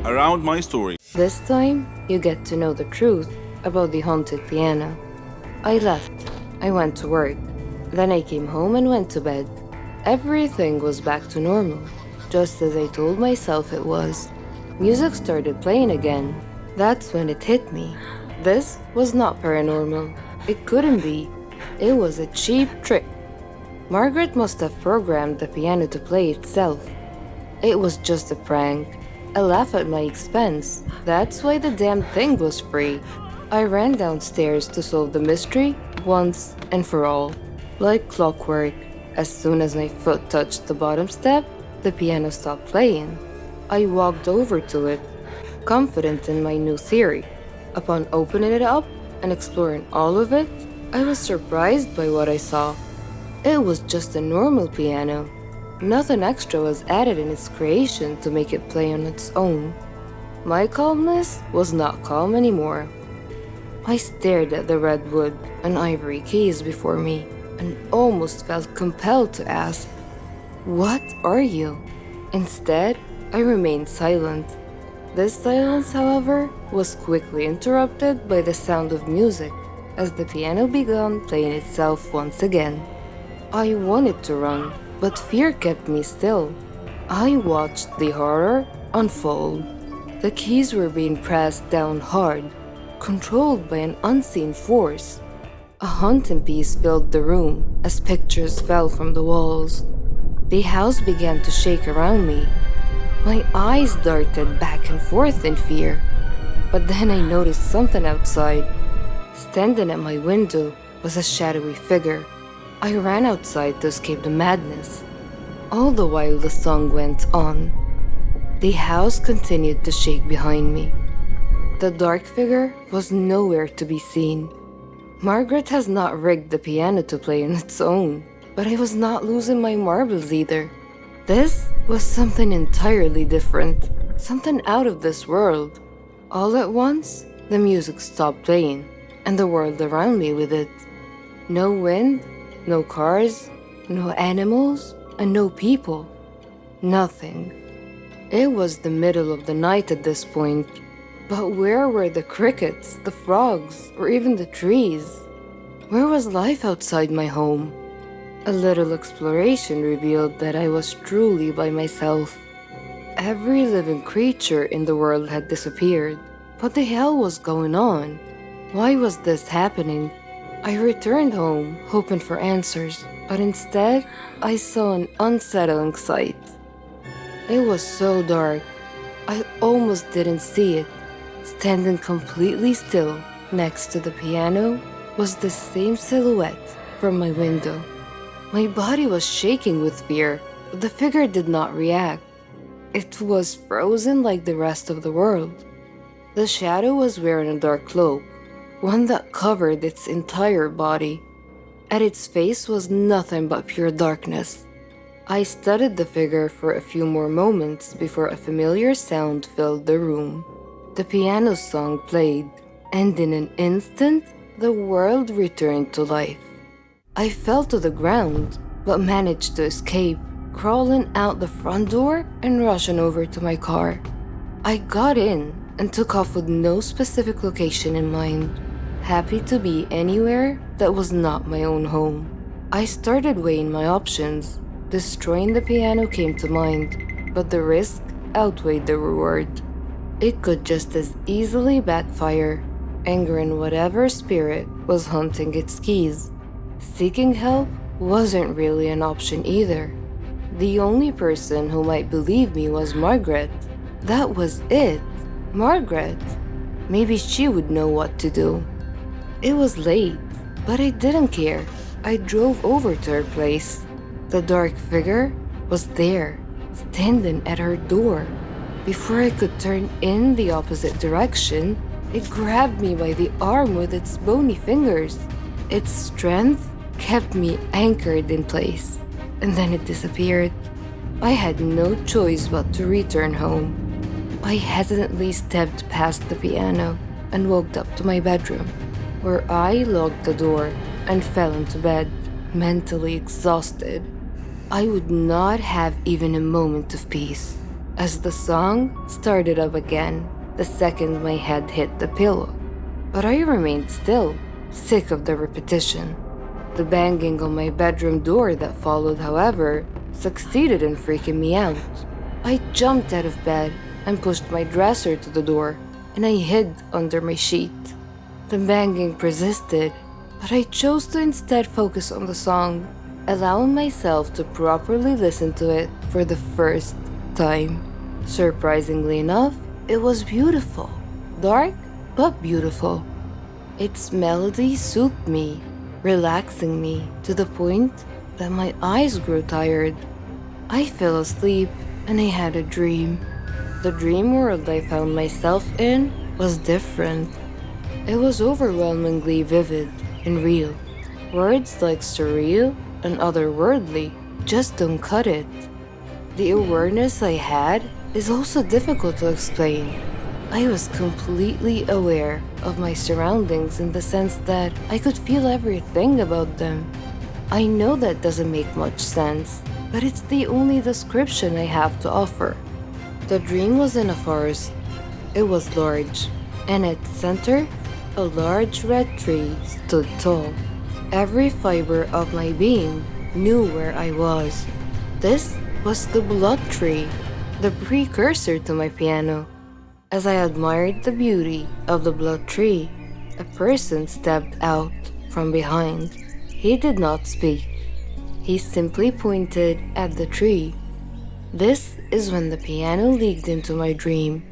around my story. This time, you get to know the truth about the haunted piano. I left. I went to work. Then I came home and went to bed. Everything was back to normal, just as I told myself it was. Music started playing again. That's when it hit me. This was not paranormal. It couldn't be. It was a cheap trick. Margaret must have programmed the piano to play itself. It was just a prank. A laugh at my expense. That's why the damn thing was free. I ran downstairs to solve the mystery once and for all. Like clockwork, as soon as my foot touched the bottom step, the piano stopped playing. I walked over to it, confident in my new theory. Upon opening it up and exploring all of it, I was surprised by what I saw. It was just a normal piano. Nothing extra was added in its creation to make it play on its own. My calmness was not calm anymore. I stared at the red wood and ivory keys before me and almost felt compelled to ask, "What are you?" Instead, I remained silent. This silence, however, was quickly interrupted by the sound of music as the piano began playing itself once again. I wanted to run, but fear kept me still. I watched the horror unfold. The keys were being pressed down hard, controlled by an unseen force. A haunting peace filled the room as pictures fell from the walls. The house began to shake around me. My eyes darted back and forth in fear. But then I noticed something outside. Standing at my window was a shadowy figure. I ran outside to escape the madness. All the while the song went on. The house continued to shake behind me. The dark figure was nowhere to be seen. Margaret has not rigged the piano to play on its own, but I was not losing my marbles either. This was something entirely different, something out of this world. All at once, the music stopped playing, and the world around me with it. No wind, no cars, no animals, and no people. Nothing. It was the middle of the night at this point, but where were the crickets, the frogs, or even the trees? Where was life outside my home? A little exploration revealed that I was truly by myself. Every living creature in the world had disappeared. What the hell was going on? Why was this happening? I returned home, hoping for answers, but instead, I saw an unsettling sight. It was so dark, I almost didn't see it. Standing completely still next to the piano was the same silhouette from my window. My body was shaking with fear, but the figure did not react. It was frozen like the rest of the world. The shadow was wearing a dark cloak, one that covered its entire body. At its face was nothing but pure darkness. I studied the figure for a few more moments before a familiar sound filled the room. The piano song played, and in an instant, the world returned to life. I fell to the ground, but managed to escape, crawling out the front door and rushing over to my car. I got in and took off with no specific location in mind, happy to be anywhere that was not my own home. I started weighing my options. Destroying the piano came to mind, but the risk outweighed the reward. It could just as easily backfire, angering whatever spirit was hunting its keys. Seeking help wasn't really an option either. The only person who might believe me was Margaret. That was it. Margaret. Maybe she would know what to do. It was late, but I didn't care. I drove over to her place. The dark figure was there, standing at her door. Before I could turn in the opposite direction, it grabbed me by the arm with its bony fingers. Its strength kept me anchored in place, and then it disappeared. I had no choice but to return home. I hesitantly stepped past the piano and walked up to my bedroom, where I locked the door and fell into bed, mentally exhausted. I would not have even a moment of peace. as the song started up again the second my head hit the pillow. But I remained still, sick of the repetition. The banging on my bedroom door that followed, however, succeeded in freaking me out. I jumped out of bed and pushed my dresser to the door, and I hid under my sheet. The banging persisted, but I chose to instead focus on the song, allowing myself to properly listen to it for the first time. Surprisingly enough, it was beautiful. Dark, but beautiful. Its melody soothed me, relaxing me to the point that my eyes grew tired. I fell asleep and I had a dream. The dream world I found myself in was different. It was overwhelmingly vivid and real. Words like surreal and otherworldly just don't cut it. The awareness I had is also difficult to explain. I was completely aware of my surroundings in the sense that I could feel everything about them. I know that doesn't make much sense, but it's the only description I have to offer. The dream was in a forest. It was large, and at its center, a large red tree stood tall. Every fiber of my being knew where I was. This was the blood tree, the precursor to my piano. As I admired the beauty of the blood tree, a person stepped out from behind. He did not speak. He simply pointed at the tree. This is when the piano leaked into my dream.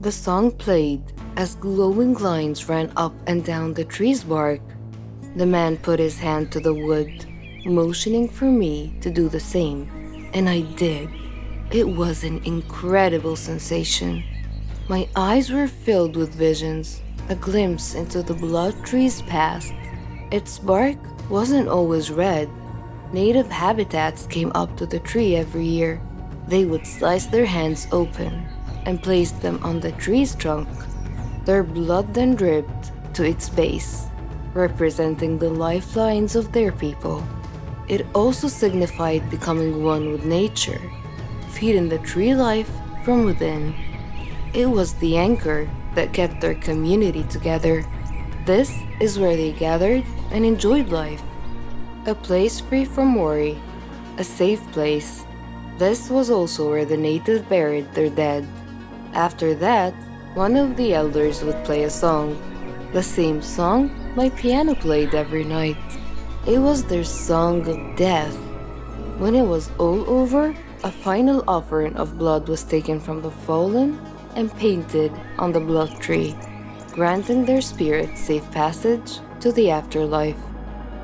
The song played as glowing lines ran up and down the tree's bark. The man put his hand to the wood, motioning for me to do the same, and I did. It was an incredible sensation. My eyes were filled with visions, a glimpse into the blood tree's past. Its bark wasn't always red. Native habitats came up to the tree every year. They would slice their hands open and place them on the tree's trunk. Their blood then dripped to its base, representing the lifelines of their people. It also signified becoming one with nature, feeding the tree life from within. It was the anchor that kept their community together. This is where they gathered and enjoyed life. A place free from worry, a safe place. This was also where the natives buried their dead. After that, one of the elders would play a song, the same song my piano played every night. It was their song of death. When it was all over, a final offering of blood was taken from the fallen and painted on the blood tree, granting their spirits safe passage to the afterlife.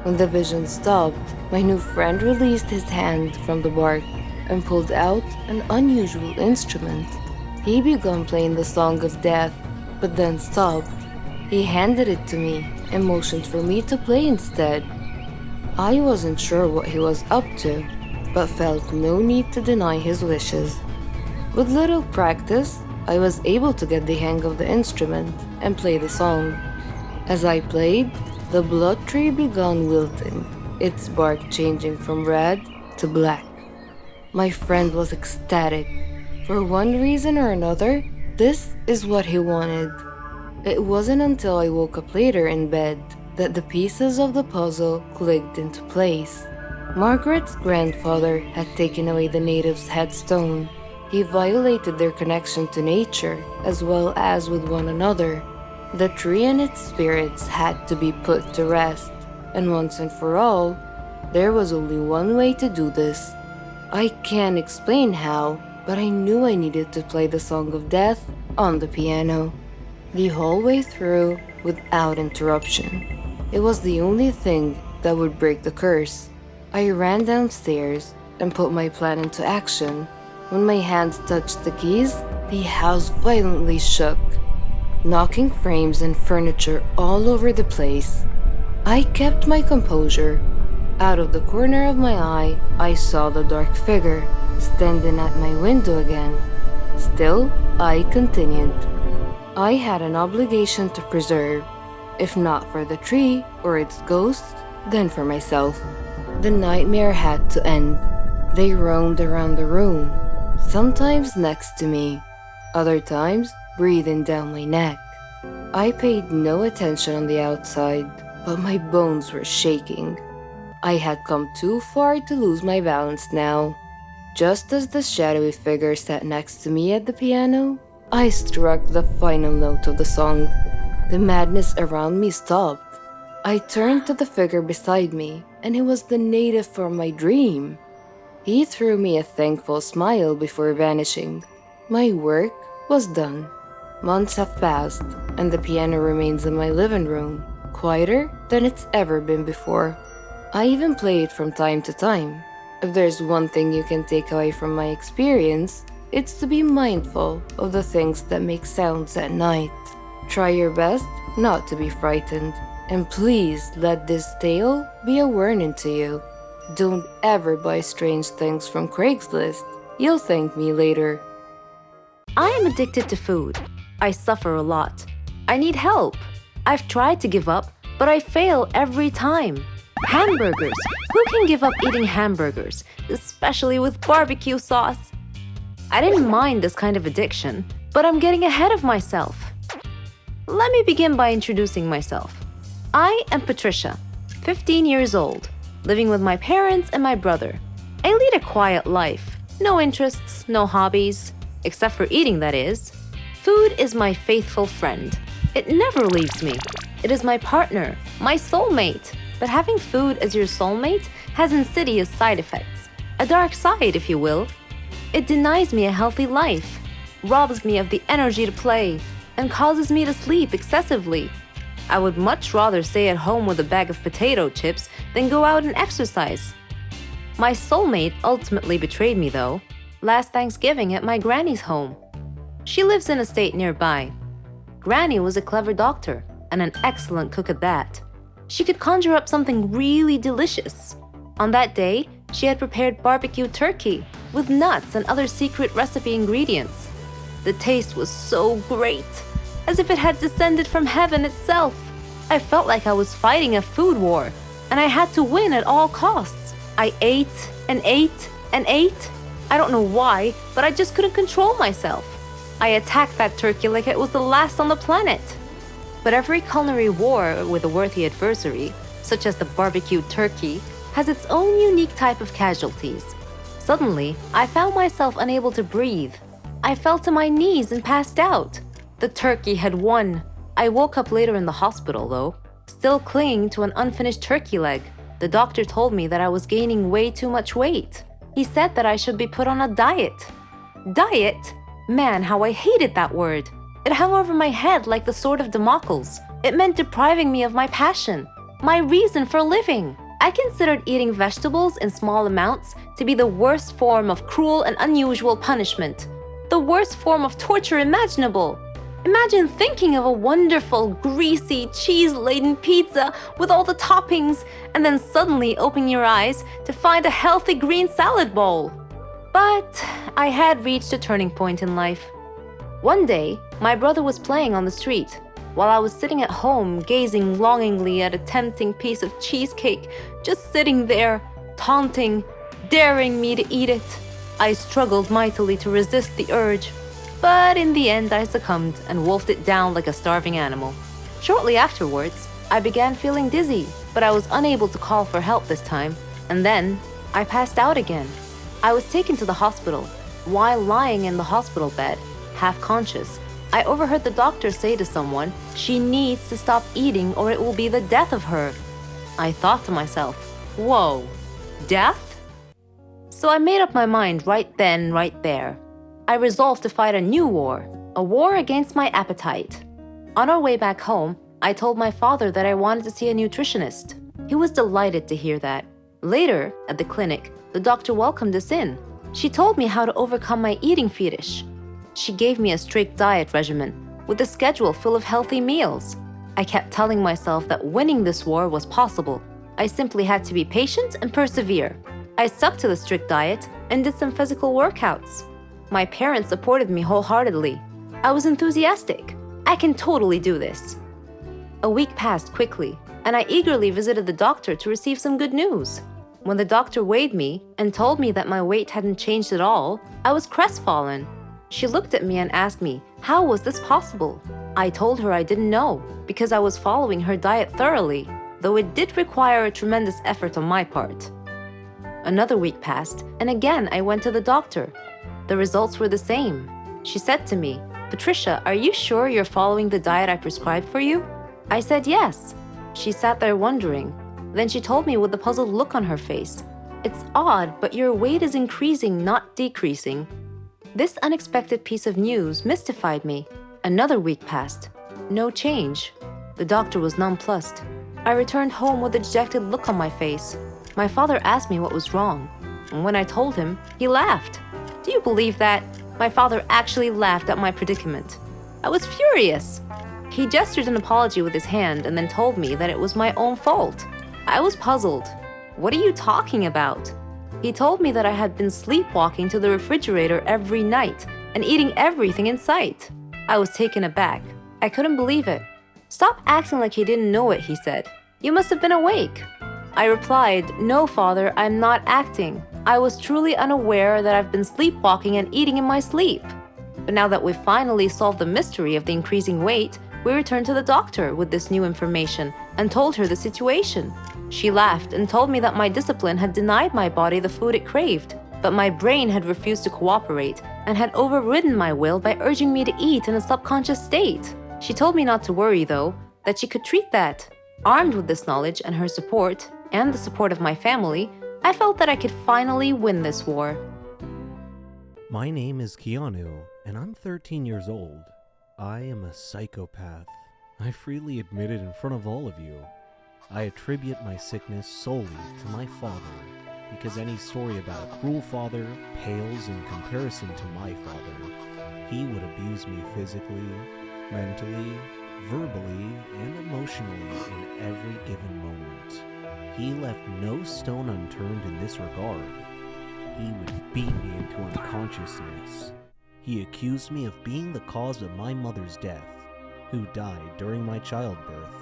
When the vision stopped, my new friend released his hand from the bark and pulled out an unusual instrument. He began playing the song of death, but then stopped. He handed it to me and motioned for me to play instead. I wasn't sure what he was up to, but felt no need to deny his wishes. With little practice, I was able to get the hang of the instrument and play the song. As I played, the blood tree began wilting, its bark changing from red to black. My friend was ecstatic. For one reason or another, this is what he wanted. It wasn't until I woke up later in bed that the pieces of the puzzle clicked into place. Margaret's grandfather had taken away the natives' headstone. He violated their connection to nature as well as with one another. The tree and its spirits had to be put to rest, and once and for all, there was only one way to do this. I can't explain how, but I knew I needed to play the Song of Death on the piano, the whole way through without interruption. It was the only thing that would break the curse. I ran downstairs and put my plan into action. When my hands touched the keys, the house violently shook, knocking frames and furniture all over the place. I kept my composure. Out of the corner of my eye, I saw the dark figure standing at my window again. Still, I continued. I had an obligation to preserve, if not for the tree or its ghost, then for myself. The nightmare had to end. They roamed around the room, sometimes next to me, other times breathing down my neck. I paid no attention on the outside, but my bones were shaking. I had come too far to lose my balance now. Just as the shadowy figure sat next to me at the piano, I struck the final note of the song. The madness around me stopped. I turned to the figure beside me, and it was the native from my dream. He threw me a thankful smile before vanishing. My work was done. Months have passed, and the piano remains in my living room, quieter than it's ever been before. I even play it from time to time. If there's one thing you can take away from my experience, it's to be mindful of the things that make sounds at night. Try your best not to be frightened, and please let this tale be a warning to you. Don't ever buy strange things from Craigslist. You'll thank me later. I am addicted to food. I suffer a lot. I need help. I've tried to give up, but I fail every time. Hamburgers. Who can give up eating hamburgers, especially with barbecue sauce? I didn't mind this kind of addiction, but I'm getting ahead of myself. Let me begin by introducing myself. I am Patricia, 15 years old, living with my parents and my brother. I lead a quiet life. No interests, no hobbies, except for eating, that is. Food is my faithful friend. It never leaves me. It is my partner, my soulmate. But having food as your soulmate has insidious side effects. A dark side, if you will. It denies me a healthy life, robs me of the energy to play, and causes me to sleep excessively. I would much rather stay at home with a bag of potato chips than go out and exercise. My soulmate ultimately betrayed me, though, last Thanksgiving at my granny's home. She lives in a state nearby. Granny was a clever doctor and an excellent cook at that. She could conjure up something really delicious. On that day, she had prepared barbecue turkey with nuts and other secret recipe ingredients. The taste was so great, as if it had descended from heaven itself. I felt like I was fighting a food war, and I had to win at all costs. I ate and ate and ate. I don't know why, but I just couldn't control myself. I attacked that turkey like it was the last on the planet. But every culinary war with a worthy adversary, such as the barbecued turkey, has its own unique type of casualties. Suddenly, I found myself unable to breathe. I fell to my knees and passed out. The turkey had won. I woke up later in the hospital, though, still clinging to an unfinished turkey leg. The doctor told me that I was gaining way too much weight. He said that I should be put on a diet. Diet? Man, how I hated that word. It hung over my head like the sword of Damocles. It meant depriving me of my passion, my reason for living. I considered eating vegetables in small amounts to be the worst form of cruel and unusual punishment, the worst form of torture imaginable. Imagine thinking of a wonderful, greasy, cheese-laden pizza with all the toppings and then suddenly opening your eyes to find a healthy green salad bowl. But I had reached a turning point in life. One day, my brother was playing on the street, while I was sitting at home gazing longingly at a tempting piece of cheesecake, just sitting there, taunting, daring me to eat it. I struggled mightily to resist the urge, but in the end I succumbed and wolfed it down like a starving animal. Shortly afterwards, I began feeling dizzy, but I was unable to call for help this time, and then I passed out again. I was taken to the hospital. While lying in the hospital bed, half conscious, I overheard the doctor say to someone, "She needs to stop eating or it will be the death of her." I thought to myself, whoa, death? So I made up my mind right then, right there. I resolved to fight a new war, a war against my appetite. On our way back home, I told my father that I wanted to see a nutritionist. He was delighted to hear that. Later, at the clinic, the doctor welcomed us in. She told me how to overcome my eating fetish. She gave me a strict diet regimen with a schedule full of healthy meals. I kept telling myself that winning this war was possible. I simply had to be patient and persevere. I stuck to the strict diet and did some physical workouts. My parents supported me wholeheartedly. I was enthusiastic. I can totally do this. A week passed quickly, and I eagerly visited the doctor to receive some good news. When the doctor weighed me and told me that my weight hadn't changed at all, I was crestfallen. She looked at me and asked me, how was this possible? I told her I didn't know because I was following her diet thoroughly, though it did require a tremendous effort on my part. Another week passed, and again I went to the doctor. The results were the same. She said to me, Patricia, are you sure you're following the diet I prescribed for you? I said yes. She sat there wondering. Then she told me with a puzzled look on her face, it's odd, but your weight is increasing, not decreasing. This unexpected piece of news mystified me. Another week passed. No change. The doctor was nonplussed. I returned home with a dejected look on my face. My father asked me what was wrong, and when I told him, he laughed. Do you believe that? My father actually laughed at my predicament. I was furious. He gestured an apology with his hand and then told me that it was my own fault. I was puzzled. What are you talking about? He told me that I had been sleepwalking to the refrigerator every night and eating everything in sight. I was taken aback. I couldn't believe it. Stop acting like he didn't know it, he said. You must have been awake. I replied, no, father, I'm not acting. I was truly unaware that I've been sleepwalking and eating in my sleep. But now that we've finally solved the mystery of the increasing weight, we returned to the doctor with this new information and told her the situation. She laughed and told me that my discipline had denied my body the food it craved, but my brain had refused to cooperate and had overridden my will by urging me to eat in a subconscious state. She told me not to worry, though, that she could treat that. Armed with this knowledge and her support, and the support of my family, I felt that I could finally win this war. My name is Keanu, and I'm 13 years old. I am a psychopath. I freely admit it in front of all of you. I attribute my sickness solely to my father, because any story about a cruel father pales in comparison to my father. He would abuse me physically, mentally, verbally, and emotionally in every given moment. He left no stone unturned in this regard. He would beat me into unconsciousness. He accused me of being the cause of my mother's death, who died during my childbirth.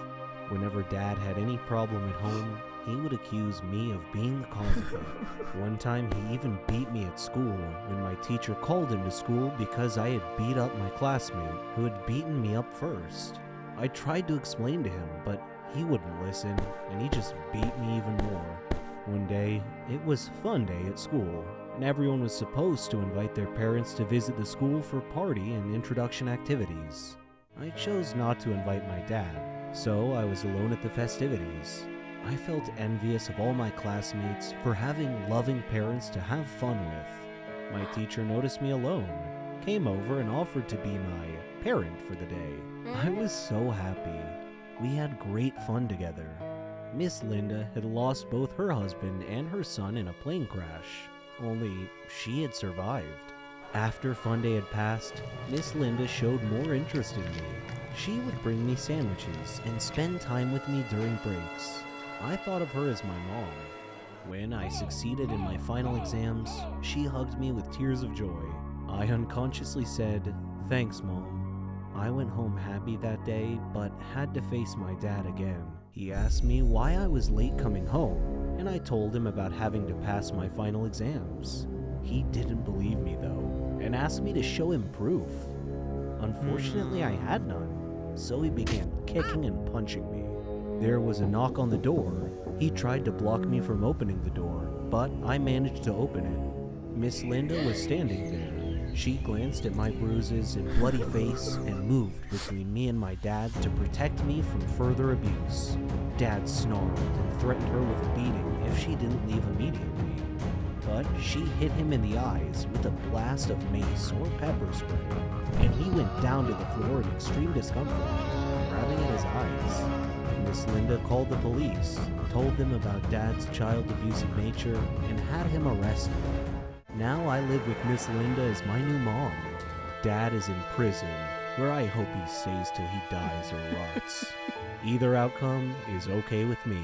Whenever Dad had any problem at home, he would accuse me of being the cause of it. One time he even beat me at school when my teacher called him to school because I had beat up my classmate who had beaten me up first. I tried to explain to him, but he wouldn't listen, and he just beat me even more. One day, it was fun day at school, and everyone was supposed to invite their parents to visit the school for party and introduction activities. I chose not to invite my dad, so I was alone at the festivities. I felt envious of all my classmates for having loving parents to have fun with. My teacher noticed me alone, came over and offered to be my parent for the day. I was so happy. We had great fun together. Miss Linda had lost both her husband and her son in a plane crash, only she had survived. After fun day had passed, Miss Linda showed more interest in me. She would bring me sandwiches and spend time with me during breaks. I thought of her as my mom. When I succeeded in my final exams, she hugged me with tears of joy. I unconsciously said, "Thanks, Mom." I went home happy that day, but had to face my dad again. He asked me why I was late coming home, and I told him about having to pass my final exams. He didn't believe me though, and asked me to show him proof. Unfortunately, I had none, so he began kicking and punching me. There was a knock on the door. He tried to block me from opening the door, but I managed to open it. Miss Linda was standing there. She glanced at my bruises and bloody face and moved between me and my dad to protect me from further abuse. Dad snarled and threatened her with a beating if she didn't leave immediately. But she hit him in the eyes with a blast of mace or pepper spray, and he went down to the floor in extreme discomfort, grabbing at his eyes. Miss Linda called the police, told them about Dad's child abusive nature, and had him arrested. Now I live with Miss Linda as my new mom. Dad is in prison, where I hope he stays till he dies or rots. Either outcome is okay with me.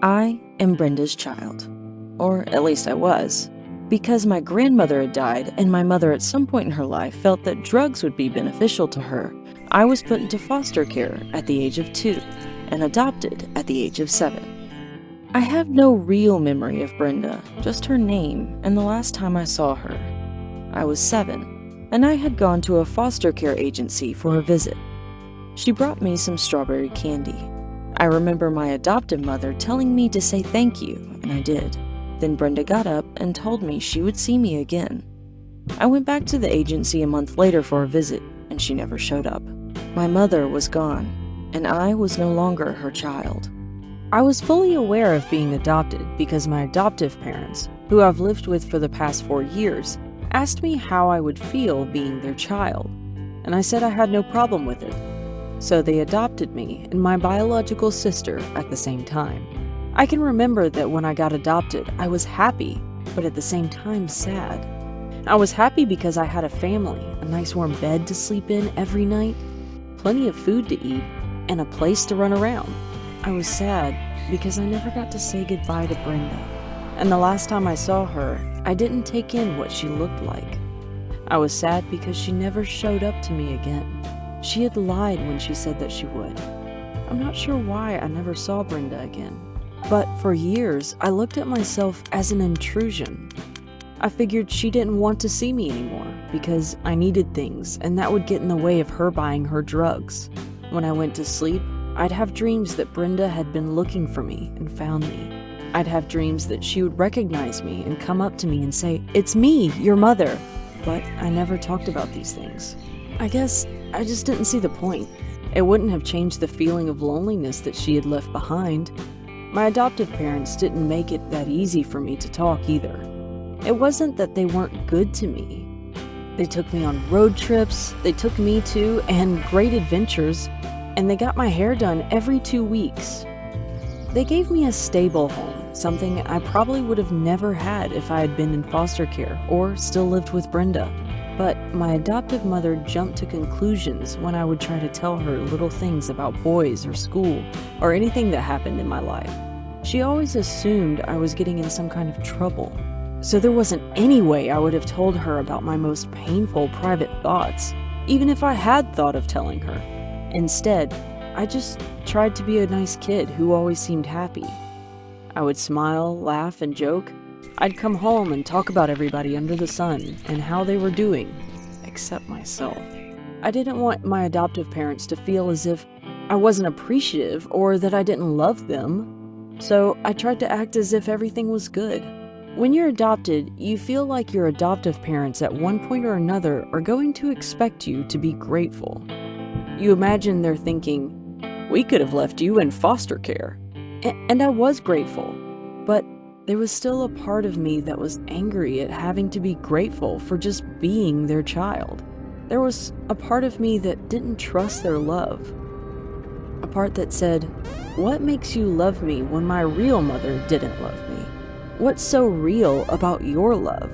I am Brenda's child. Or at least I was. Because my grandmother had died and my mother at some point in her life felt that drugs would be beneficial to her, I was put into foster care at the age of 2 and adopted at the age of 7. I have no real memory of Brenda, just her name and the last time I saw her. I was 7, and I had gone to a foster care agency for a visit. She brought me some strawberry candy. I remember my adoptive mother telling me to say thank you, and I did. Then Brenda got up and told me she would see me again. I went back to the agency a month later for a visit, and she never showed up. My mother was gone, and I was no longer her child. I was fully aware of being adopted because my adoptive parents, who I've lived with for the past 4 years, asked me how I would feel being their child, and I said I had no problem with it. So they adopted me and my biological sister at the same time. I can remember that when I got adopted, I was happy, but at the same time sad. I was happy because I had a family, a nice warm bed to sleep in every night, plenty of food to eat, and a place to run around. I was sad because I never got to say goodbye to Brenda, and the last time I saw her, I didn't take in what she looked like. I was sad because she never showed up to me again. She had lied when she said that she would. I'm not sure why I never saw Brenda again, but for years I looked at myself as an intrusion. I figured she didn't want to see me anymore because I needed things, and that would get in the way of her buying her drugs. When I went to sleep, I'd have dreams that Brenda had been looking for me and found me. I'd have dreams that she would recognize me and come up to me and say, "It's me, your mother." But I never talked about these things. I guess I just didn't see the point. It wouldn't have changed the feeling of loneliness that she had left behind. My adoptive parents didn't make it that easy for me to talk either. It wasn't that they weren't good to me. They took me on road trips, they took me to, and great adventures, and they got my hair done every 2 weeks. They gave me a stable home, something I probably would have never had if I had been in foster care or still lived with Brenda. But my adoptive mother jumped to conclusions when I would try to tell her little things about boys or school or anything that happened in my life. She always assumed I was getting in some kind of trouble. So there wasn't any way I would have told her about my most painful private thoughts, even if I had thought of telling her. Instead, I just tried to be a nice kid who always seemed happy. I would smile, laugh, and joke. I'd come home and talk about everybody under the sun and how they were doing, except myself. I didn't want my adoptive parents to feel as if I wasn't appreciative or that I didn't love them, so I tried to act as if everything was good. When you're adopted, you feel like your adoptive parents at one point or another are going to expect you to be grateful. You imagine they're thinking, "We could have left you in foster care." And I was grateful, but there was still a part of me that was angry at having to be grateful for just being their child. There was a part of me that didn't trust their love. A part that said, "What makes you love me when my real mother didn't love me? What's so real about your love?"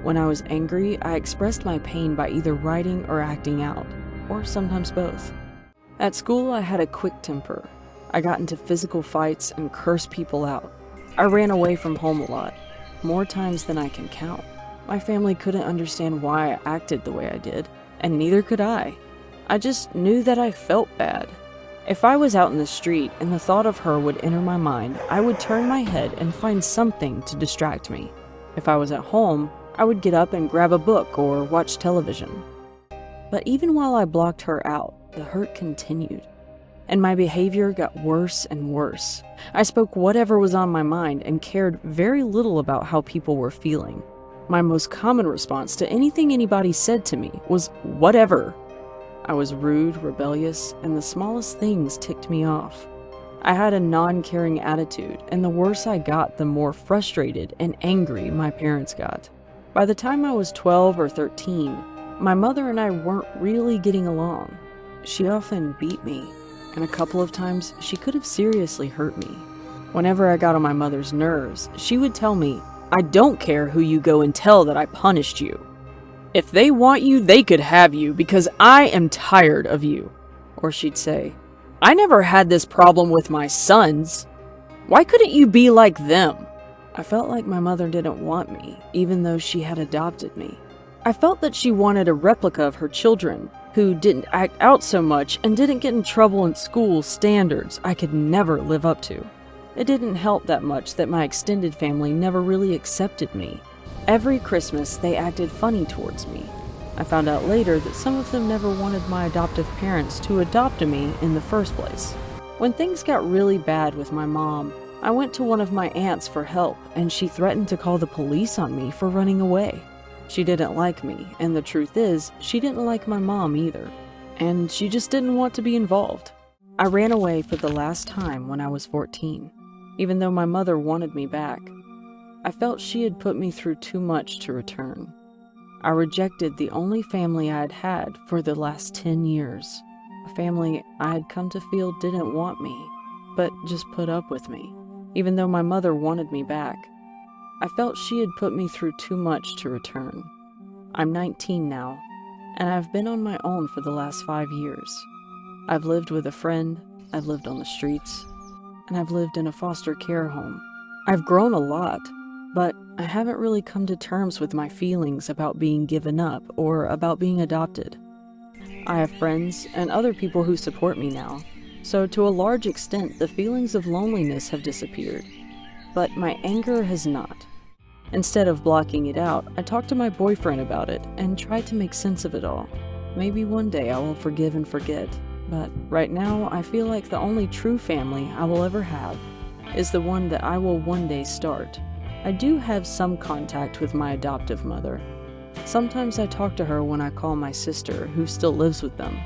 When I was angry, I expressed my pain by either writing or acting out, or sometimes both. At school, I had a quick temper. I got into physical fights and cursed people out. I ran away from home a lot, more times than I can count. My family couldn't understand why I acted the way I did, and neither could I. I just knew that I felt bad. If I was out in the street and the thought of her would enter my mind, I would turn my head and find something to distract me. If I was at home, I would get up and grab a book or watch television. But even while I blocked her out, the hurt continued, and my behavior got worse and worse. I spoke whatever was on my mind and cared very little about how people were feeling. My most common response to anything anybody said to me was whatever. I was rude, rebellious, and the smallest things ticked me off. I had a non-caring attitude, and the worse I got, the more frustrated and angry my parents got. By the time I was 12 or 13, my mother and I weren't really getting along. She often beat me, and a couple of times she could have seriously hurt me. Whenever I got on my mother's nerves, she would tell me, "I don't care who you go and tell that I punished you. If they want you, they could have you because I am tired of you." Or she'd say, "I never had this problem with my sons. Why couldn't you be like them?" I felt like my mother didn't want me, even though she had adopted me. I felt that she wanted a replica of her children, who didn't act out so much and didn't get in trouble in school standards I could never live up to. It didn't help that much that my extended family never really accepted me. Every Christmas, they acted funny towards me. I found out later that some of them never wanted my adoptive parents to adopt me in the first place. When things got really bad with my mom, I went to one of my aunts for help, and she threatened to call the police on me for running away. She didn't like me, and the truth is, she didn't like my mom either, and she just didn't want to be involved. I ran away for the last time when I was 14, even though my mother wanted me back. I felt she had put me through too much to return. I rejected the only family I had had for the last 10 years, a family I had come to feel didn't want me, but just put up with me, even though my mother wanted me back. I felt she had put me through too much to return. I'm 19 now, and I've been on my own for the last 5 years. I've lived with a friend, I've lived on the streets, and I've lived in a foster care home. I've grown a lot, but I haven't really come to terms with my feelings about being given up or about being adopted. I have friends and other people who support me now, so to a large extent the feelings of loneliness have disappeared, but my anger has not. Instead of blocking it out, I talked to my boyfriend about it and tried to make sense of it all. Maybe one day I will forgive and forget, but right now I feel like the only true family I will ever have is the one that I will one day start. I do have some contact with my adoptive mother. Sometimes I talk to her when I call my sister, who still lives with them.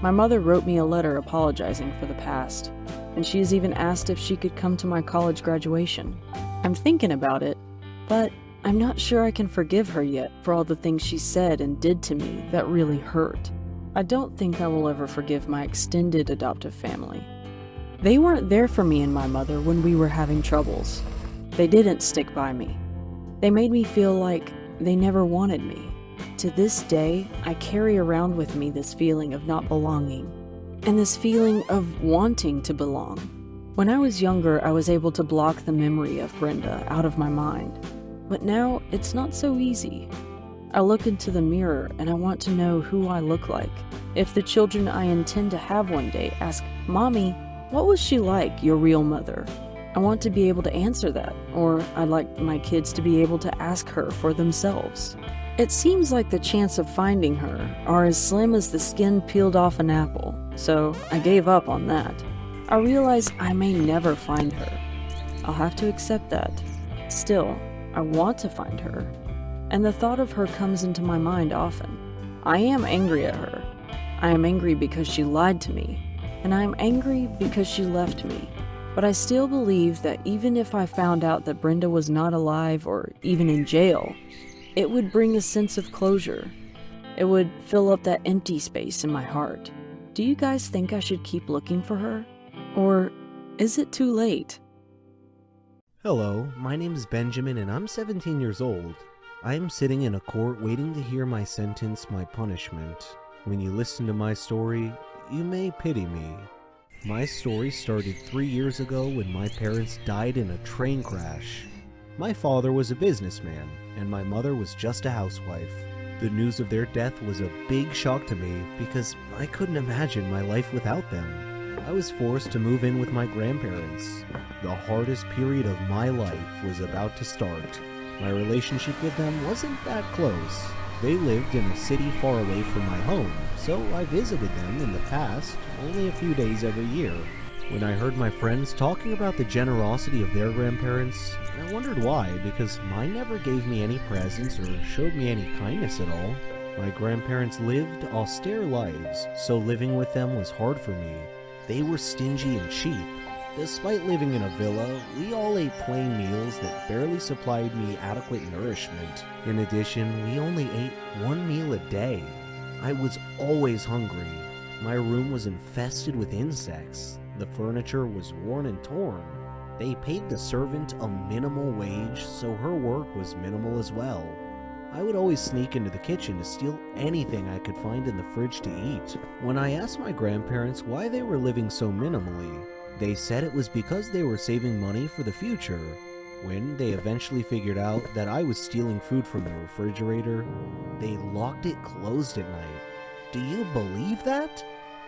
My mother wrote me a letter apologizing for the past, and she has even asked if she could come to my college graduation. I'm thinking about it, but I'm not sure I can forgive her yet for all the things she said and did to me that really hurt. I don't think I will ever forgive my extended adoptive family. They weren't there for me and my mother when we were having troubles. They didn't stick by me. They made me feel like they never wanted me. To this day, I carry around with me this feeling of not belonging, and this feeling of wanting to belong. When I was younger, I was able to block the memory of Brenda out of my mind, but now it's not so easy. I look into the mirror and I want to know who I look like. If the children I intend to have one day ask, "Mommy, what was she like, your real mother?" I want to be able to answer that, or I'd like my kids to be able to ask her for themselves. It seems like the chance of finding her are as slim as the skin peeled off an apple, so I gave up on that. I realize I may never find her. I'll have to accept that. Still, I want to find her, and the thought of her comes into my mind often. I am angry at her. I am angry because she lied to me, and I am angry because she left me. But I still believe that even if I found out that Brenda was not alive or even in jail, it would bring a sense of closure. It would fill up that empty space in my heart. Do you guys think I should keep looking for her? Or is it too late? Hello, my name is Benjamin and I'm 17 years old. I am sitting in a court waiting to hear my sentence, my punishment. When you listen to my story, you may pity me. My story started 3 years ago when my parents died in a train crash. My father was a businessman, and my mother was just a housewife. The news of their death was a big shock to me because I couldn't imagine my life without them. I was forced to move in with my grandparents. The hardest period of my life was about to start. My relationship with them wasn't that close. They lived in a city far away from my home, so I visited them in the past, only a few days every year. When I heard my friends talking about the generosity of their grandparents, I wondered why, because mine never gave me any presents or showed me any kindness at all. My grandparents lived austere lives, so living with them was hard for me. They were stingy and cheap. Despite living in a villa, we all ate plain meals that barely supplied me adequate nourishment. In addition, we only ate one meal a day. I was always hungry. My room was infested with insects. The furniture was worn and torn. They paid the servant a minimal wage, so her work was minimal as well. I would always sneak into the kitchen to steal anything I could find in the fridge to eat. When I asked my grandparents why they were living so minimally, they said it was because they were saving money for the future. When they eventually figured out that I was stealing food from the refrigerator, they locked it closed at night. Do you believe that?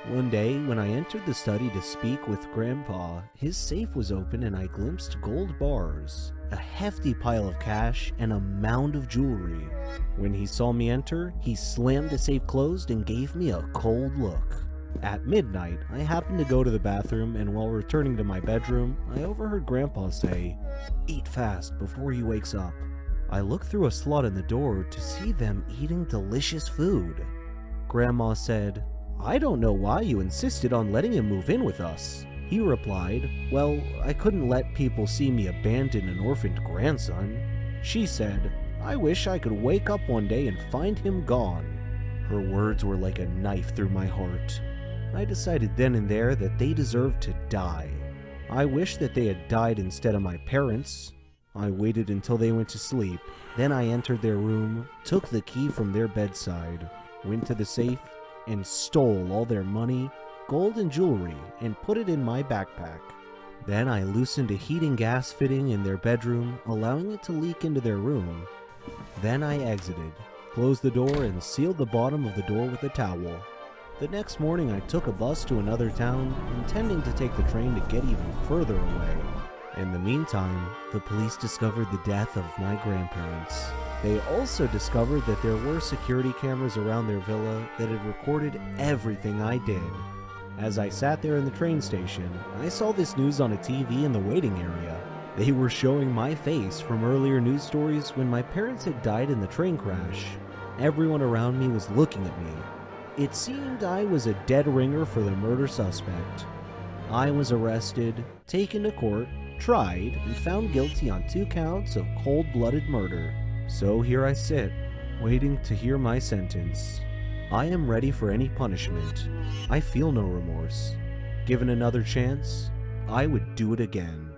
One day, when I entered the study to speak with Grandpa, his safe was open and I glimpsed gold bars, a hefty pile of cash, and a mound of jewelry. When he saw me enter, he slammed the safe closed and gave me a cold look. At midnight, I happened to go to the bathroom, and while returning to my bedroom, I overheard Grandpa say, "Eat fast before he wakes up." I looked through a slot in the door to see them eating delicious food. Grandma said, "I don't know why you insisted on letting him move in with us." He replied, "Well, I couldn't let people see me abandon an orphaned grandson." She said, "I wish I could wake up one day and find him gone." Her words were like a knife through my heart. I decided then and there that they deserved to die. I wished that they had died instead of my parents. I waited until they went to sleep. Then I entered their room, took the key from their bedside, went to the safe, and stole all their money, gold and jewelry, and put it in my backpack. Then I loosened a heating gas fitting in their bedroom, allowing it to leak into their room. Then I exited, closed the door, and sealed the bottom of the door with a towel. The next morning I took a bus to another town, intending to take the train to get even further away. In the meantime, the police discovered the death of my grandparents. They also discovered that there were security cameras around their villa that had recorded everything I did. As I sat there in the train station, I saw this news on a TV in the waiting area. They were showing my face from earlier news stories when my parents had died in the train crash. Everyone around me was looking at me. It seemed I was a dead ringer for the murder suspect. I was arrested, taken to court, tried, and found guilty on 2 counts of cold-blooded murder. So here I sit, waiting to hear my sentence. I am ready for any punishment. I feel no remorse. Given another chance, I would do it again.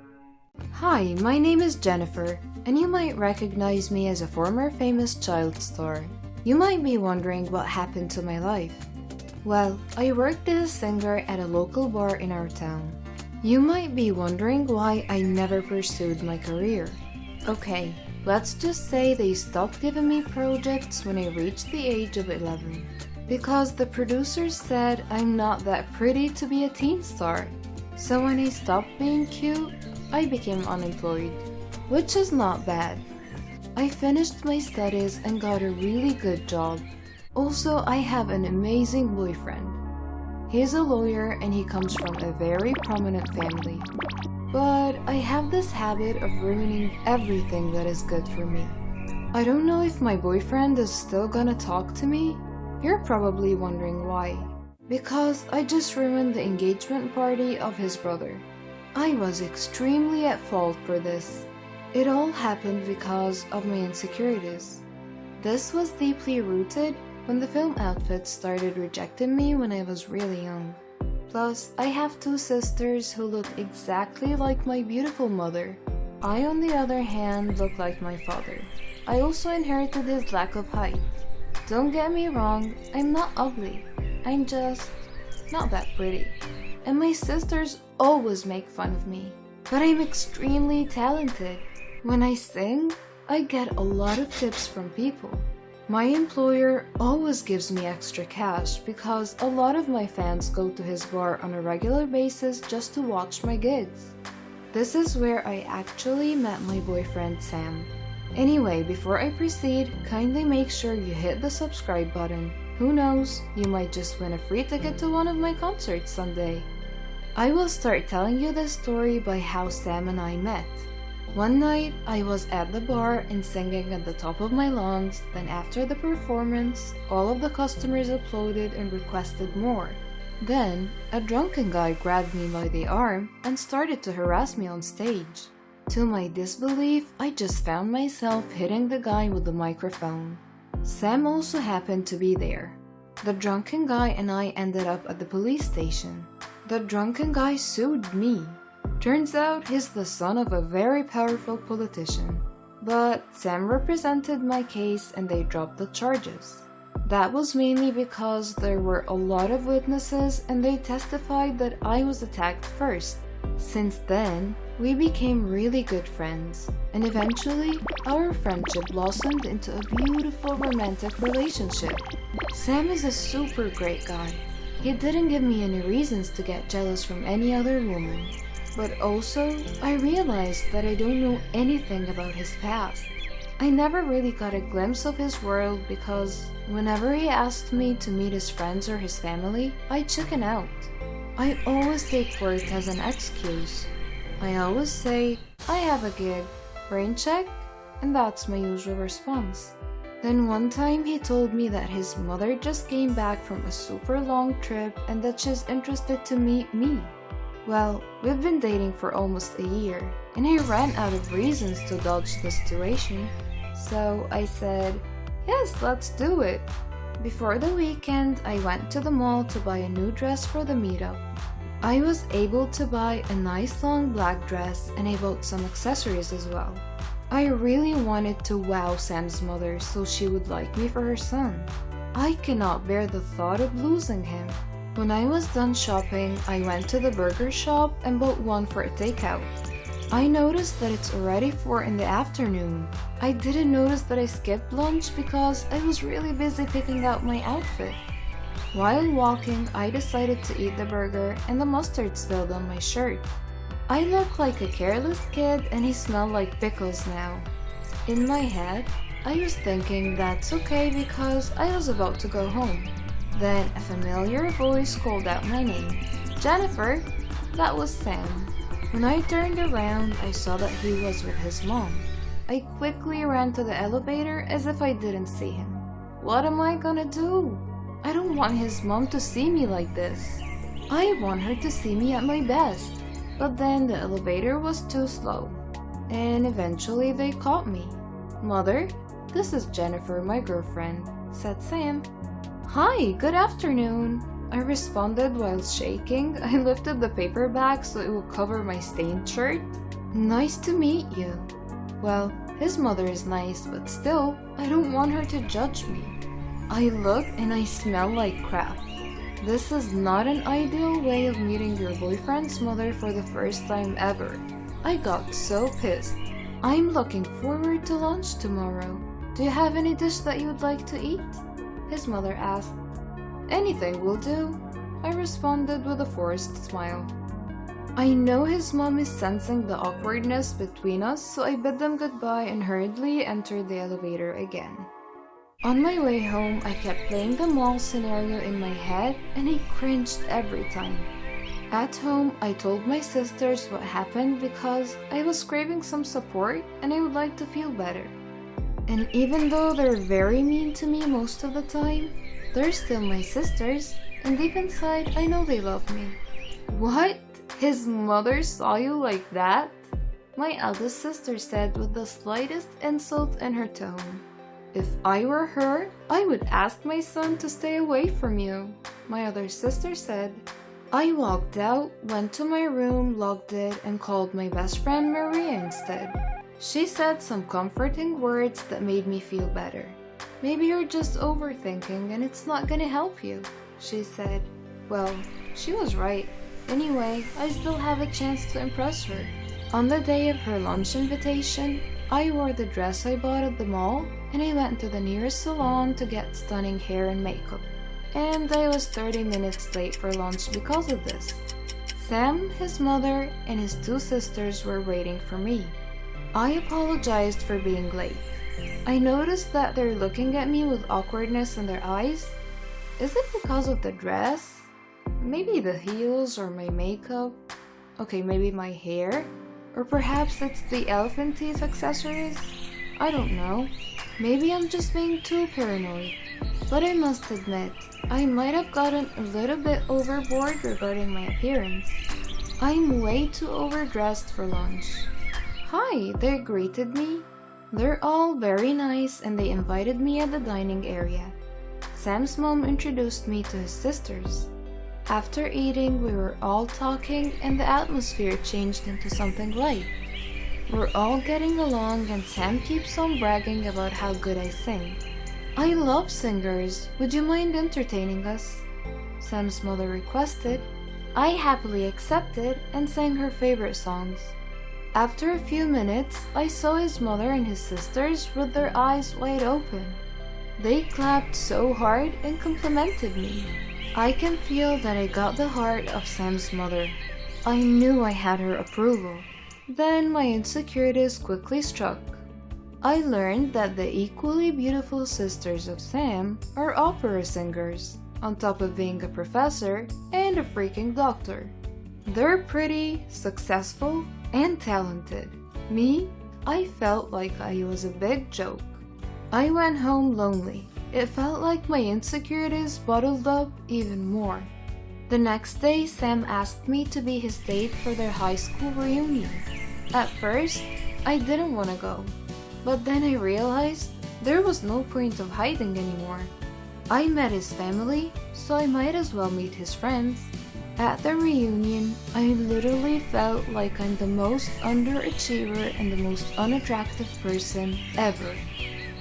Hi, my name is Jennifer, and you might recognize me as a former famous child star. You might be wondering what happened to my life. Well, I worked as a singer at a local bar in our town. You might be wondering why I never pursued my career. Okay, let's just say they stopped giving me projects when I reached the age of 11. Because the producers said I'm not that pretty to be a teen star. So when I stopped being cute, I became unemployed, which is not bad. I finished my studies and got a really good job. Also, I have an amazing boyfriend. He's a lawyer and he comes from a very prominent family. But I have this habit of ruining everything that is good for me. I don't know if my boyfriend is still gonna talk to me. You're probably wondering why. Because I just ruined the engagement party of his brother. I was extremely at fault for this. It all happened because of my insecurities. This was deeply rooted when the film outfits started rejecting me when I was really young. Plus, I have 2 sisters who look exactly like my beautiful mother. I, on the other hand, look like my father. I also inherited his lack of height. Don't get me wrong, I'm not ugly. I'm just not that pretty. And my sisters always make fun of me. But I'm extremely talented. When I sing, I get a lot of tips from people. My employer always gives me extra cash because a lot of my fans go to his bar on a regular basis just to watch my gigs. This is where I actually met my boyfriend Sam. Anyway, before I proceed, kindly make sure you hit the subscribe button. Who knows, you might just win a free ticket to one of my concerts someday. I will start telling you this story by how Sam and I met. One night, I was at the bar and singing at the top of my lungs. Then after the performance, all of the customers applauded and requested more. Then, a drunken guy grabbed me by the arm and started to harass me on stage. To my disbelief, I just found myself hitting the guy with the microphone. Sam also happened to be there. The drunken guy and I ended up at the police station. The drunken guy sued me. Turns out he's the son of a very powerful politician. But Sam represented my case and they dropped the charges. That was mainly because there were a lot of witnesses and they testified that I was attacked first. Since then, we became really good friends, and eventually, our friendship blossomed into a beautiful romantic relationship. Sam is a super great guy. He didn't give me any reasons to get jealous from any other woman. But also, I realized that I don't know anything about his past. I never really got a glimpse of his world because whenever he asked me to meet his friends or his family, I chicken out. I always take work as an excuse. I always say, I have a gig, brain check, and that's my usual response. Then one time he told me that his mother just came back from a super long trip and that she's interested to meet me. Well, we've been dating for almost a year, and I ran out of reasons to dodge the situation. So I said, yes, let's do it. Before the weekend, I went to the mall to buy a new dress for the meetup. I was able to buy a nice long black dress and I bought some accessories as well. I really wanted to wow Sam's mother so she would like me for her son. I cannot bear the thought of losing him. When I was done shopping, I went to the burger shop and bought one for a takeout. I noticed that it's already 4 in the afternoon. I didn't notice that I skipped lunch because I was really busy picking out my outfit. While walking, I decided to eat the burger and the mustard spilled on my shirt. I look like a careless kid and he smelled like pickles now. In my head, I was thinking that's okay because I was about to go home. Then a familiar voice called out my name. Jennifer! That was Sam. When I turned around, I saw that he was with his mom. I quickly ran to the elevator as if I didn't see him. What am I gonna do? I don't want his mom to see me like this. I want her to see me at my best. But then the elevator was too slow. And eventually they caught me. Mother, this is Jennifer, my girlfriend, said Sam. Hi, good afternoon. I responded while shaking. I lifted the paper bag so it would cover my stained shirt. Nice to meet you. Well, his mother is nice, but still, I don't want her to judge me. I look and I smell like crap. This is not an ideal way of meeting your boyfriend's mother for the first time ever. I got so pissed. I'm looking forward to lunch tomorrow. Do you have any dish that you would like to eat? His mother asked. Anything will do, I responded with a forced smile. I know his mom is sensing the awkwardness between us, so I bid them goodbye and hurriedly entered the elevator again. On my way home, I kept playing the mall scenario in my head and I cringed every time. At home, I told my sisters what happened because I was craving some support and I would like to feel better. And even though they're very mean to me most of the time, they're still my sisters, and deep inside, I know they love me. What? His mother saw you like that? My eldest sister said with the slightest insult in her tone. If I were her, I would ask my son to stay away from you, my other sister said. I walked out, went to my room, locked it, and called my best friend Maria instead. She said some comforting words that made me feel better. Maybe you're just overthinking and it's not gonna help you, she said. Well, she was right. Anyway, I still have a chance to impress her. On the day of her lunch invitation, I wore the dress I bought at the mall and I went to the nearest salon to get stunning hair and makeup. And I was 30 minutes late for lunch because of this. Sam, his mother, and his 2 sisters were waiting for me. I apologized for being late. I noticed that they're looking at me with awkwardness in their eyes. Is it because of the dress? Maybe the heels or my makeup? Okay, maybe my hair? Or perhaps it's the elephant teeth accessories? I don't know. Maybe I'm just being too paranoid. But I must admit, I might have gotten a little bit overboard regarding my appearance. I'm way too overdressed for lunch. Hi, they greeted me. They're all very nice and they invited me at the dining area. Sam's mom introduced me to his sisters. After eating, we were all talking and the atmosphere changed into something light. We're all getting along and Sam keeps on bragging about how good I sing. I love singers. Would you mind entertaining us? Sam's mother requested. I happily accepted and sang her favorite songs. After a few minutes, I saw his mother and his sisters with their eyes wide open. They clapped so hard and complimented me. I can feel that I got the heart of Sam's mother. I knew I had her approval. Then my insecurities quickly struck. I learned that the equally beautiful sisters of Sam are opera singers, on top of being a professor and a freaking doctor. They're pretty, successful, and talented. Me? I felt like I was a big joke. I went home lonely. It felt like my insecurities bottled up even more. The next day, Sam asked me to be his date for their high school reunion. At first, I didn't want to go, but then I realized there was no point of hiding anymore. I met his family, so I might as well meet his friends. At the reunion, I literally felt like I'm the most underachiever and the most unattractive person ever.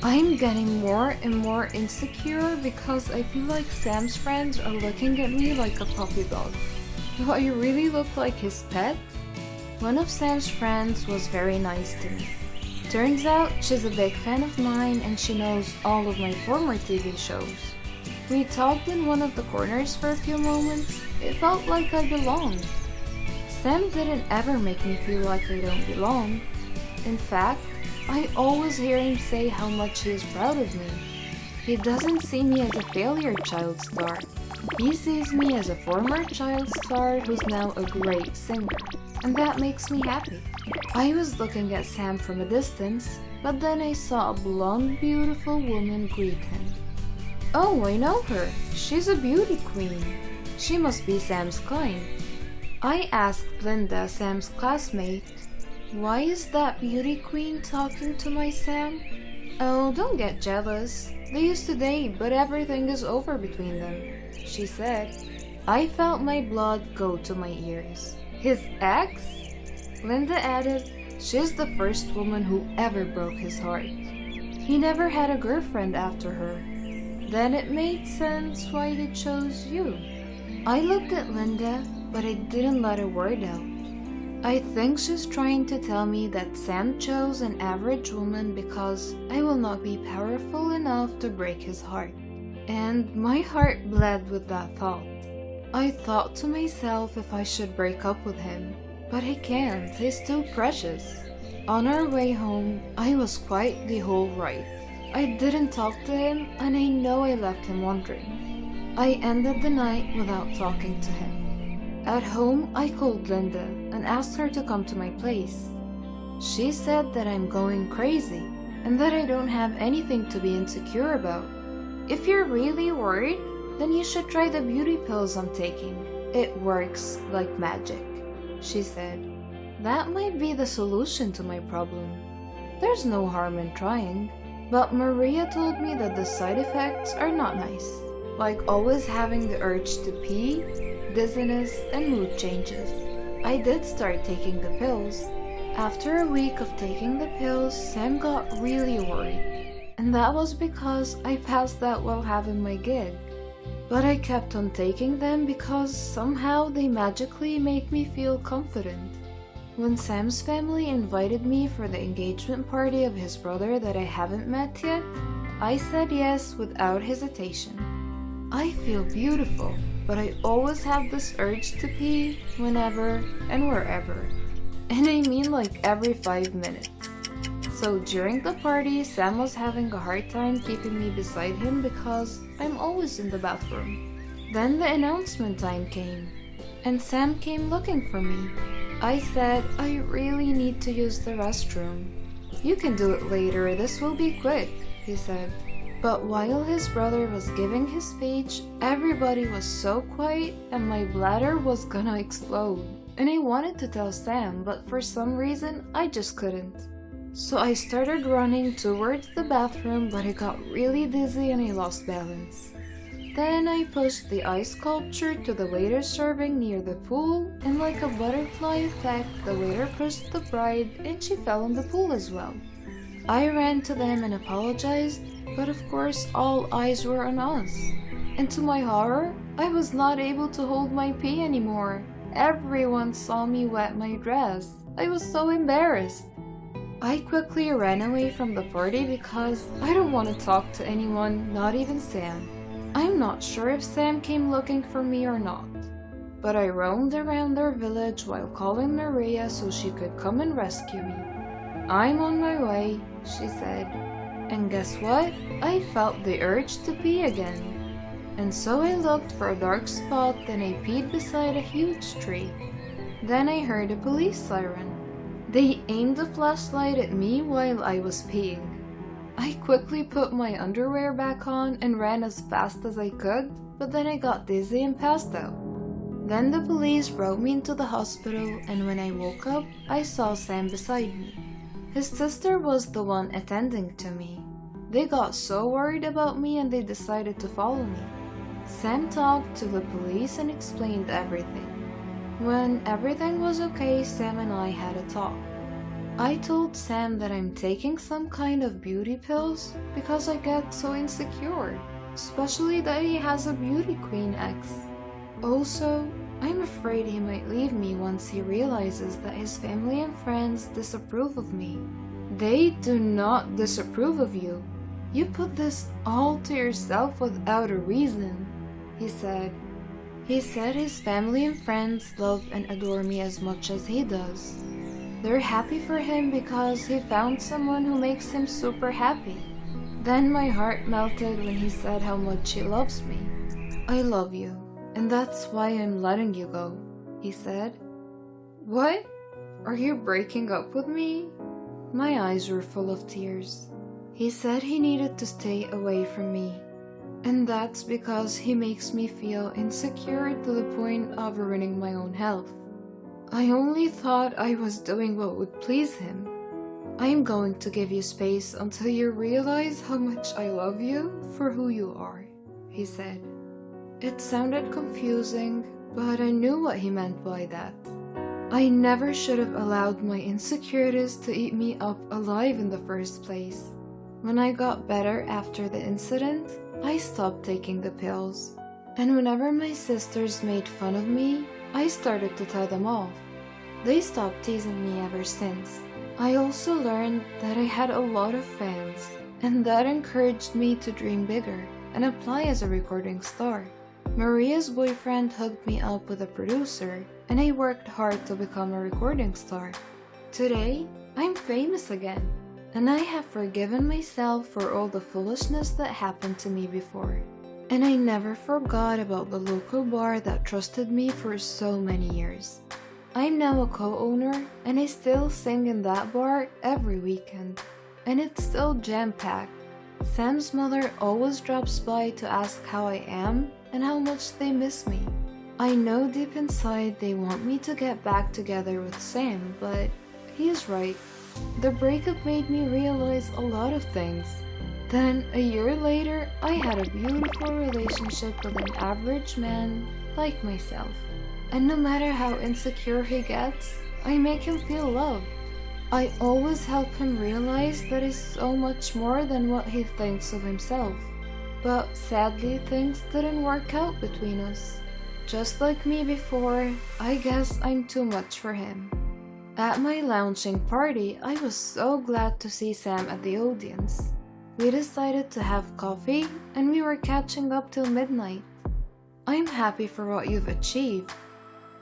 I'm getting more and more insecure because I feel like Sam's friends are looking at me like a puppy dog. Do I really look like his pet? One of Sam's friends was very nice to me. Turns out she's a big fan of mine and she knows all of my former TV shows. We talked in one of the corners for a few moments. It felt like I belonged. Sam didn't ever make me feel like I don't belong. In fact, I always hear him say how much he is proud of me. He doesn't see me as a failure child star. He sees me as a former child star who's now a great singer, and that makes me happy. I was looking at Sam from a distance, but then I saw a blonde, beautiful woman greet him. Oh, I know her. She's a beauty queen. She must be Sam's kind. I asked Linda, Sam's classmate, why is that beauty queen talking to my Sam? Oh, don't get jealous. They used to date, but everything is over between them, she said. I felt my blood go to my ears. His ex? Linda added, she's the first woman who ever broke his heart. He never had a girlfriend after her. Then it made sense why he chose you. I looked at Linda, but I didn't let a word out. I think she's trying to tell me that Sam chose an average woman because I will not be powerful enough to break his heart. And my heart bled with that thought. I thought to myself if I should break up with him, but I can't, he's too precious. On our way home, I was quite the whole right. I didn't talk to him, and I know I left him wondering. I ended the night without talking to him. At home, I called Linda and asked her to come to my place. She said that I'm going crazy and that I don't have anything to be insecure about. If you're really worried, then you should try the beauty pills I'm taking. It works like magic, she said. That might be the solution to my problem. There's no harm in trying. But Maria told me that the side effects are not nice, like always having the urge to pee, dizziness, and mood changes. I did start taking the pills. After a week of taking the pills, Sam got really worried, and that was because I passed out while having my gig. But I kept on taking them because somehow they magically make me feel confident. When Sam's family invited me for the engagement party of his brother that I haven't met yet, I said yes without hesitation. I feel beautiful, but I always have this urge to pee whenever and wherever. And I mean like every 5 minutes. So during the party, Sam was having a hard time keeping me beside him because I'm always in the bathroom. Then the announcement time came, and Sam came looking for me. I said, I really need to use the restroom. You can do it later, this will be quick, he said. But while his brother was giving his speech, everybody was so quiet and my bladder was gonna explode. And I wanted to tell Sam, but for some reason, I just couldn't. So I started running towards the bathroom, but I got really dizzy and I lost balance. Then I pushed the ice sculpture to the waiter serving near the pool, and like a butterfly effect, the waiter pushed the bride and she fell in the pool as well. I ran to them and apologized, but of course all eyes were on us. And to my horror, I was not able to hold my pee anymore. Everyone saw me wet my dress. I was so embarrassed. I quickly ran away from the party because I don't want to talk to anyone, not even Sam. I'm not sure if Sam came looking for me or not, but I roamed around their village while calling Maria so she could come and rescue me. I'm on my way, she said. And guess what? I felt the urge to pee again. And so I looked for a dark spot, then I peed beside a huge tree. Then I heard a police siren. They aimed a flashlight at me while I was peeing. I quickly put my underwear back on and ran as fast as I could, but then I got dizzy and passed out. Then the police brought me into the hospital, and when I woke up, I saw Sam beside me. His sister was the one attending to me. They got so worried about me and they decided to follow me. Sam talked to the police and explained everything. When everything was okay, Sam and I had a talk. I told Sam that I'm taking some kind of beauty pills because I get so insecure, especially that he has a beauty queen ex. Also, I'm afraid he might leave me once he realizes that his family and friends disapprove of me. They do not disapprove of you. You put this all to yourself without a reason, he said. He said his family and friends love and adore me as much as he does. They're happy for him because he found someone who makes him super happy. Then my heart melted when he said how much he loves me. I love you, and that's why I'm letting you go, he said. What? Are you breaking up with me? My eyes were full of tears. He said he needed to stay away from me, and that's because he makes me feel insecure to the point of ruining my own health. I only thought I was doing what would please him. I am going to give you space until you realize how much I love you for who you are, he said. It sounded confusing, but I knew what he meant by that. I never should have allowed my insecurities to eat me up alive in the first place. When I got better after the incident, I stopped taking the pills. And whenever my sisters made fun of me, I started to tell them off. They stopped teasing me ever since. I also learned that I had a lot of fans, and that encouraged me to dream bigger and apply as a recording star. Maria's boyfriend hooked me up with a producer, and I worked hard to become a recording star. Today, I'm famous again, and I have forgiven myself for all the foolishness that happened to me before. And I never forgot about the local bar that trusted me for so many years. I'm now a co-owner, and I still sing in that bar every weekend, and it's still jam-packed. Sam's mother always drops by to ask how I am and how much they miss me. I know deep inside they want me to get back together with Sam, but he's right. The breakup made me realize a lot of things. Then, a year later, I had a beautiful relationship with an average man like myself. And no matter how insecure he gets, I make him feel loved. I always help him realize that he's so much more than what he thinks of himself. But sadly, things didn't work out between us. Just like me before, I guess I'm too much for him. At my launching party, I was so glad to see Sam at the audience. We decided to have coffee, and we were catching up till midnight. I'm happy for what you've achieved.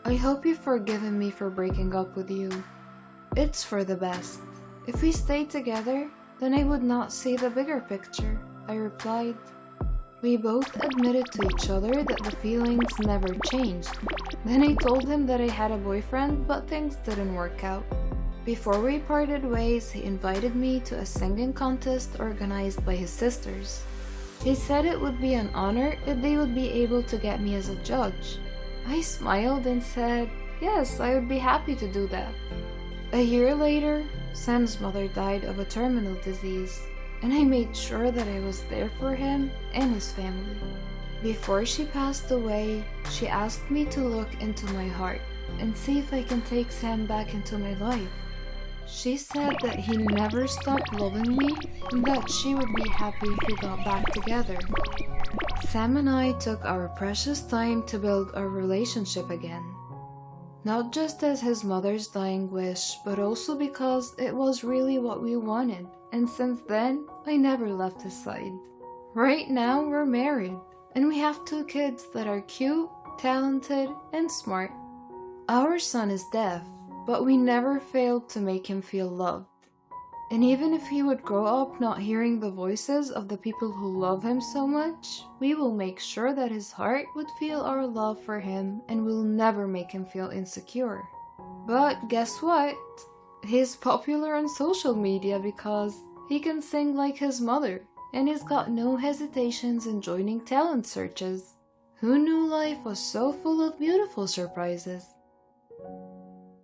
I hope you've forgiven me for breaking up with you. It's for the best. If we stayed together, then I would not see the bigger picture, I replied. We both admitted to each other that the feelings never changed. Then I told him that I had a boyfriend, but things didn't work out. Before we parted ways, he invited me to a singing contest organized by his sisters. He said it would be an honor if they would be able to get me as a judge. I smiled and said, yes, I would be happy to do that. A year later, Sam's mother died of a terminal disease, and I made sure that I was there for him and his family. Before she passed away, she asked me to look into my heart and see if I can take Sam back into my life. She said that he never stopped loving me and that she would be happy if we got back together. Sam and I took our precious time to build our relationship again. Not just as his mother's dying wish, but also because it was really what we wanted, and since then, I never left his side. Right now, we're married. And we have 2 kids that are cute, talented, and smart. Our son is deaf, but we never failed to make him feel loved. And even if he would grow up not hearing the voices of the people who love him so much, we will make sure that his heart would feel our love for him and will never make him feel insecure. But guess what? He's popular on social media because he can sing like his mother, and he's got no hesitations in joining talent searches. Who knew life was so full of beautiful surprises?